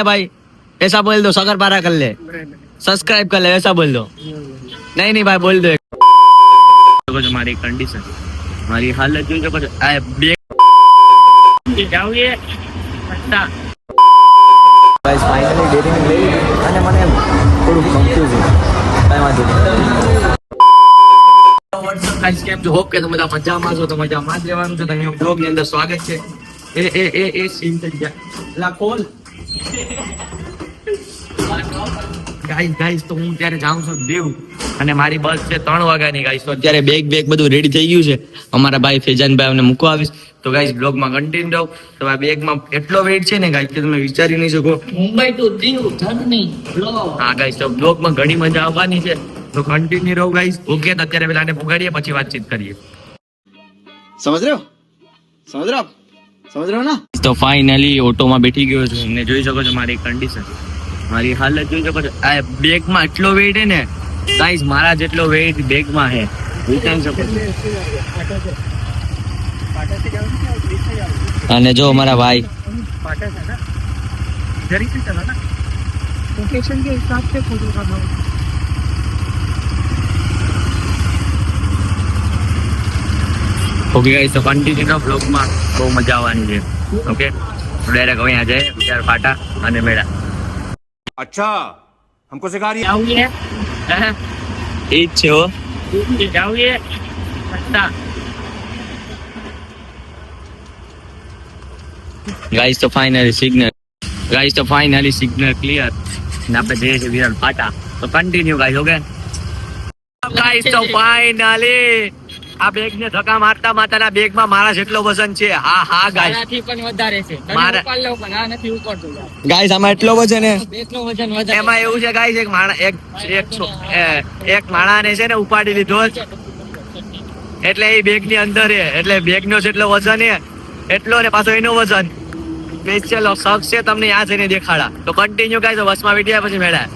भाई ऐसा बोल दो, सगर पारा कर ले, सब्सक्राइब कर ले, ऐसा बोल दो। नहीं नहीं भाई बोल दो। हमारी कंडीशन, हमारी हालत जो जाओगे गाइस फाइनली डेटिंग લઈ અને મને થોડું કન્ફ્યુઝન કાઈ વાંધો નહીં વોટ્સએપ ગાઈસ કેમ છો હોપ કે તમે બધા મજામાં છો તો મજામાં જ રહેવાનું છે તમે બ્લોગ ની અંદર સ્વાગત છે એ સીન થઈ ગયા લા કોલ ગાઈસ તો હું ત્યારે જાઉં છું દેવ અને મારી બસ છે 3 વાગ્યાની ગાઈસ તો અત્યારે બેગ બધું રેડી થઈ ગયું છે અમારા ભાઈ ફેજાનભાઈ અમને મૂકવા આવીશ તો ગાઈસ બ્લોગમાં કન્ટિન્યુ રહો તો આ બેગમાં એટલો વેઇટ છે ને ગાઈસ કે તમે વિચારી નહીં શકો Mumbai to Diu journey blog હા ગાઈસ તો બ્લોગમાં ઘણી મજા આવવાની છે તો કન્ટિન્યુ રહો ગાઈસ ઓકે તો અત્યારે પેલા આને પુગાડીએ પછી વાતચીત કરીએ समझ रहे हो ना તો ફાઇનલી ઓટોમાં બેઠી ગયો છું અને જોઈ શકો છો મારી કન્ડિશન મારી હાલત જોઈ શકો છો આ બેગમાં એટલો વેઇટ હે ને ગાઈસ મારા જેટલો વેઇટ બેગમાં હે વિચારી શકો છો અને જો અમારા भाई लोकेशन के हिसाब से फोटो का भाव ओके गाइस तो कंटिन्यू ब्लॉग માં બહુ મજા આવવાની છે ઓકે ડાયરેક્ટ હવે આ જાય વિચાર ફાટા અને મેળા अच्छा हमको सिखा रही जाओगे એ જ છે હો जाओगे अच्छा ગાઈસ તો ફાઇનલી સિગ્નલ ક્લિયર ને આપણે જઈએ છીએ વિરાટ ફાટા તો કન્ટિન્યુ ગાઈસ ઓકે ગાઈસ તો ફાઇનલી આ બેગ ને ધક્કા મારતા માતાના બેગમાં મારા જેટલો વજન છે હા ગાઈસ આનાથી પણ વધારે છે તમે મારા- ઉપર લો પણ આ નથી ઉપડતો ગાઈસ આમાં એટલો વજન છે બેગનો વજન વધારે એમાં એવું છે ગાઈસ એક માણાને છે ને ઉપાડી લીધો જ. એટલે એ બેગ ની અંદર છે એટલે બેગ નો જેટલો વજન છે એટલો ને પાછો એનું વજન સ્પેશિયલ શખ છે તમને આ જઈને દેખાડા તો કન્ટિન્યુ ગાઈસ બસમાં બેઠ્યા પછી મેળા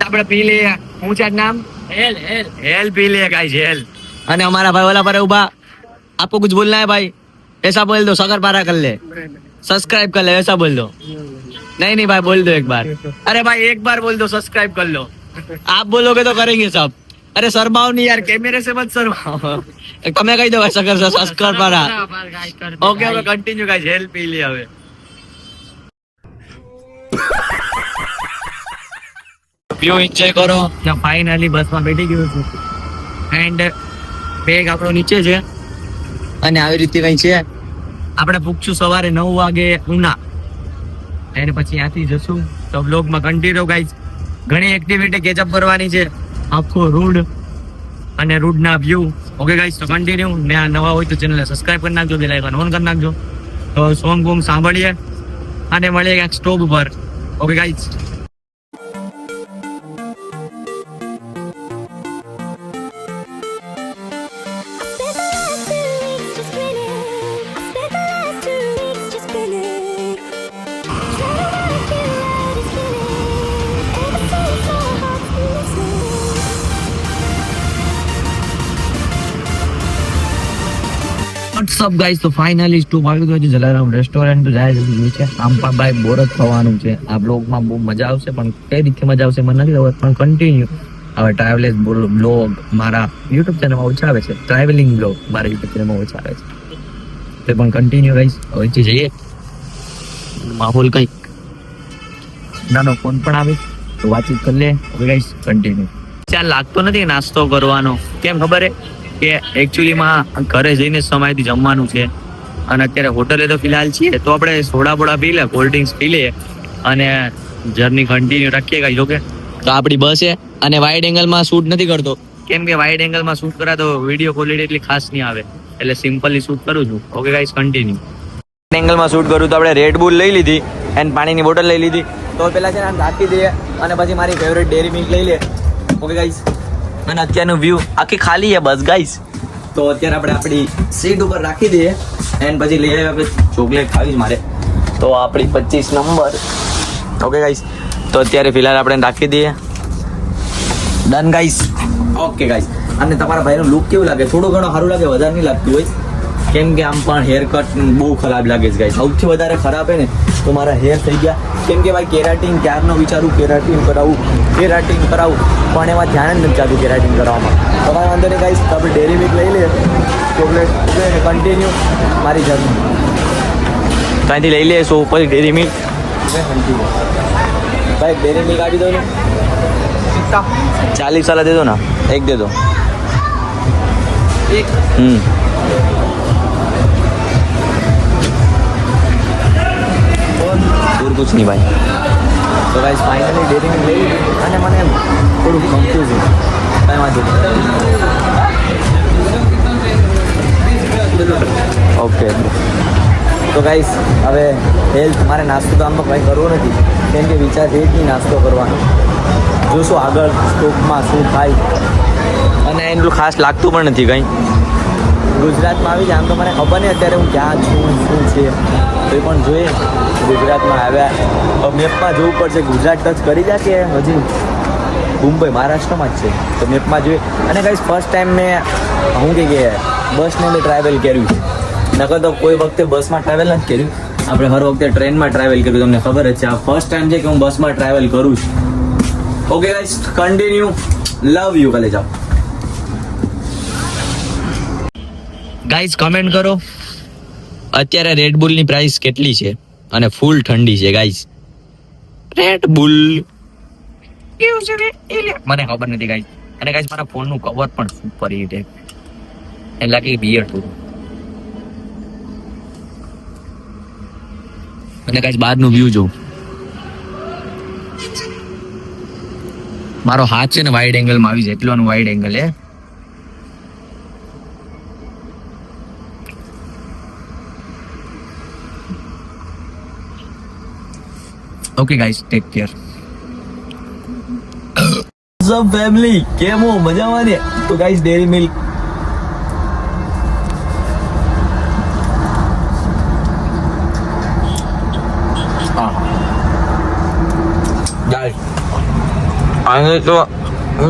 આપણે પી લઈએ હું છે નામ हेल पी ले गाइस हेल અને અમારા ભાઈ વાલા પર ઉભા आपको कुछ बोलना है भाई ऐसा बोल दो सगर पारा कर ले सब्सक्राइब कर ले ऐसा बोल दो नहीं भाई बोल दो एक बार अरे भाई एक बार बोल दो सब्सक्राइब कर लो आप बोलोगे तो करेंगे सब अरे शर्माओ नहीं यार कैमरे से मत शर्माओ તમે કહી દો સगर सब्सक्राइब पारा ओके હવે કન્ટિન્યુ ગાइस हेल पी ले હવે વ્યૂ એન્જોય કરો ને ફાઇનલી બસમાં બેઠી ગયો છું એન્ડ બેગ આપણો નીચે છે અને આવી રીતે કઈ છે આપણે પૂછશું સવારે 9 વાગે ઉના અને પછી ત્યાંથી જશું તો બ્લોગમાં કન્ટિન્યુ ગાઈસ ઘણી એક્ટિવિટી કેચઅપ કરવાની છે આખો રૂટ અને રૂટના વ્યૂ ઓકે ગાઈસ તો કન્ટિન્યુ ને આ નવા હોય તો ચેનલને સબસ્ક્રાઇબ કરી નાખજો બેલ આઇકન ઓન કરી નાખજો તો સોંગ બોંગ સાંભળીએ અને મળીએ ક્યાંક સ્ટોપ ઉપર ઓકે ગાઈસ व्हाट्सअप गाइस तो फाइनली स्टॉप આવી ગયો છે જલારામ રેસ્ટોરન્ટ તો જાય છે નીચે આંપા ભાઈ બોર જ થવાનું છે આ બ્લોગમાં બહુ મજા આવશે પણ કઈ રીતે મજા આવશે મને નથી ખબર પણ કન્ટિન્યુ હવે ટ્રાવેલર્સ બ્લોગ મારા YouTube ચેનલમાં ઓછા આવે છે ટ્રાવેલિંગ બ્લોગ મારા YouTube ચેનલમાં ઓછા આવે છે તો પણ કન્ટિન્યુ ગાઈસ હવે જઈએ માહોલ કઈ નાનો ફોન પણ આવે તો વાતચીત કરી લે હવે ગાઈસ કન્ટિન્યુ ચાલ લાગતો નથી નાસ્તો કરવાનો કેમ ખબર હે કે એકચ્યુઅલીમાં ઘરે જઈને સમયથી જમવાનું છે અને અત્યારે હોટલે તો ફિલહાલ છીએ તો આપણે સોડા બોડા પી લે કોલ્ડ ડ્રિંક્સ પી લે અને જર્ની કન્ટિન્યુ રાખીએ ગાઈસ ઓકે તો આપણી બસ છે અને વાઇડ એંગલમાં શૂટ નથી કરતો કેમ કે વાઇડ એંગલમાં શૂટ કરા તો વિડીયો ક્વોલિટી એટલી ખાસ નહીં આવે એટલે સિમ્પલી શૂટ કરું છું ઓકે ગાઈસ કન્ટિન્યુ એંગલમાં શૂટ કરું તો આપણે રેડ બુલ લઈ લીધી એન્ડ પાણીની બોટલ લઈ લીધી તો પેલા છે ને આમ રાખી દઈએ અને પછી મારી ફેવરેટ ડેરી મિલ્ક લઈ લે ઓકે ગાઈસ અને અત્યારનું વ્યૂ આખી ખાલી છે બસ ગાઈસ તો અત્યારે આપણે આપણી સીટ ઉપર રાખી દઈએ એન્ડ પછી લઈ આપણે ચોકલેટ ખાવી મારે તો આપણી 25 નંબર ઓકે ગાઈસ તો અત્યારે ફિલહાલ આપણે રાખી દઈએ ડન ગાઈસ ઓકે ગાઈસ અને તમારા ભાઈનો લુક કેવું લાગે થોડું ઘણું સારું લાગે વધારે નહીં લાગતું હોય કેમ કે આમ પણ હેર કટ બહુ ખરાબ લાગે છે ગાઈસ. સૌથી વધારે ખરાબ હે ને તો મારા હેર થઈ ગયા. કેમ કે ભાઈ કેરાટીન ક્યારનો વિચારું કેરાટીન કરાવું પણ એમાં ધ્યાન જ નથી ચાલતું કેરાટીન કરાવવામાં. તો કાંઈ વાંધો નહીં ગાઈસ, આપણે ડેરી મિલ્ક લઈ લઈએ ચોકલેટ કન્ટિન્યુ મારી જર્ની ત્યાંથી લઈ લઈએ. સો પછી ડેરી મિલ્ક ભાઈ ડેરી મિલ્ક આપી દો ને 40 वाला दे दो ना, एक दे दो. और कुछ नहीं भाई. तो गाइस फाइनली डेरी मिल्क લઈ લીધી અને મને થોડું કન્ફ્યુઝ કાંઈ વાંધો નહીં. ઓકે તો ગાઈસ હવે હેલ્થ મારે નાસ્તો તો આમાં કંઈ કરવો નથી કેમ કે વિચાર છે જ નહીં નાસ્તો કરવાનો. જોશું આગળ સ્ટોકમાં શું થાય અને એટલું ખાસ લાગતું પણ નથી કંઈ. ગુજરાતમાં આવી જાય આમ તો મને ખબર નહીં અત્યારે હું ક્યાં છું શું છે તો એ પણ જોઈએ. ગુજરાતમાં આવ્યા મેપમાં જોવું પડશે ગુજરાત ટચ કરી જાય કે હજી મુંબઈ મહારાષ્ટ્રમાં જ છે તો મેપમાં જોઈએ. અને ગાઈસ ફર્સ્ટ ટાઈમ મેં શું કે બસને મેં ટ્રાવેલ કર્યું છે. નકર તો કોઈ વખતે બસમાં ટ્રાવેલ નથી કર્યું. આપણે હર વખતે ટ્રેનમાં ટ્રાવેલ કર્યું તમને ખબર જ છે. આ ફર્સ્ટ ટાઈમ છે કે હું બસમાં ટ્રાવેલ કરું છું. Okay guys continue love you કાલે જાઓ. ગાઈસ કમેન્ટ કરો અત્યારે રેડ બુલની પ્રાઇસ કેટલી છે અને ફૂલ ઠંડી છે ગાઈસ. રેડ બુલ કેવું છે મને ખબર નથી ગાઈસ. અને ગાઈસ મારા ફોનનું કવર પણ સુપર હિટ છે. એ લાગે બિયર પૂરું. અને ગાઈસ બહારનું વ્યૂ જો મારો હાથ છે ને વાઇડ એંગલમાં આવી જાય એટલોનું વાઇડ એંગલ હે. Okay guys take care. સબ ફેમિલી કેમ હો મજામાં ને? તો ગાઈસ ડેરી મિલ્ક આને તો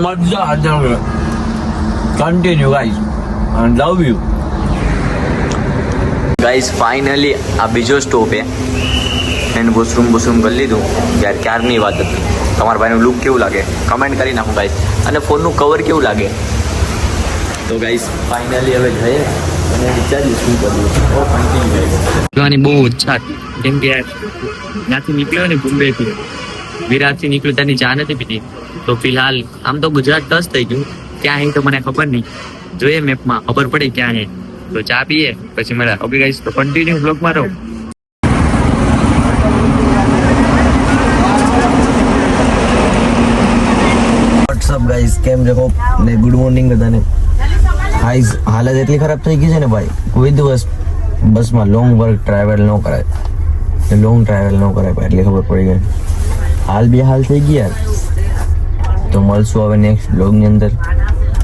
મજા આ જાવે. Continue guys I love you. Guys finally આ બીજો સ્ટોપ હે એનું વોશરૂમ કરી લીધું. યાર ક્યારની વાત હતી. તમારા ભાઈનું લુક કેવું લાગે કમેન્ટ કરી નાખો ગાઈસ. અને ફોનનું કવર કેવું લાગે. તો ગાઈસ ફાઇનલી હવે જઈએ અને વિચારીએ શું કરવું. ઓ કન્ટિન્યુ ગાઈસ બહુ ઈચ્છા કેમ કે યાર ત્યાંથી નીકળ્યો ને મુંબઈથી વિરાટથી નીકળ્યો ત્યાંની ચા નથી પીધી. તો ફિલહાલ આમ તો ગુજરાત ટચ થઈ ગયું. ક્યાં હે તો મને ખબર નહીં. જોઈએ મેપમાં ખબર પડે ક્યાં હે તો ચા પીએ પછી મળે. ઓકે ગાઈસ તો કન્ટિન્યુ બ્લોગમાં રહો. વ્હાટ્સઅપ ગાઈસ કેમ છો ને ગુડ મોર્નિંગ બધાને. ગાઈસ હાલત એટલી ખરાબ થઈ ગઈ છે ને ભાઈ કોઈ દિવસ બસમાં લોંગ ટ્રાવેલ ન કરાય એટલી ખબર પડી ગઈ. હાલ બે હાલ થઈ ગયા. તો મળશું હવે નેક્સ્ટ બ્લોગની અંદર.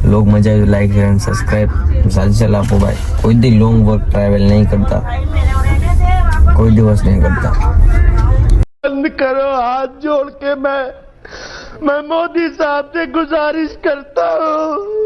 બ્લોગ મજા આવી લાઈક શેર અને સબસ્ક્રાઈબ સાચી સલાહ આપો ભાઈ. કોઈ દી લોંગ વર્ક ટ્રાવેલ નહીં કરતા કોઈ દિવસ નહીં કરતા. बंद करो हाथ जोड़ के मैं मोदी साहब से गुजारिश करता हूँ.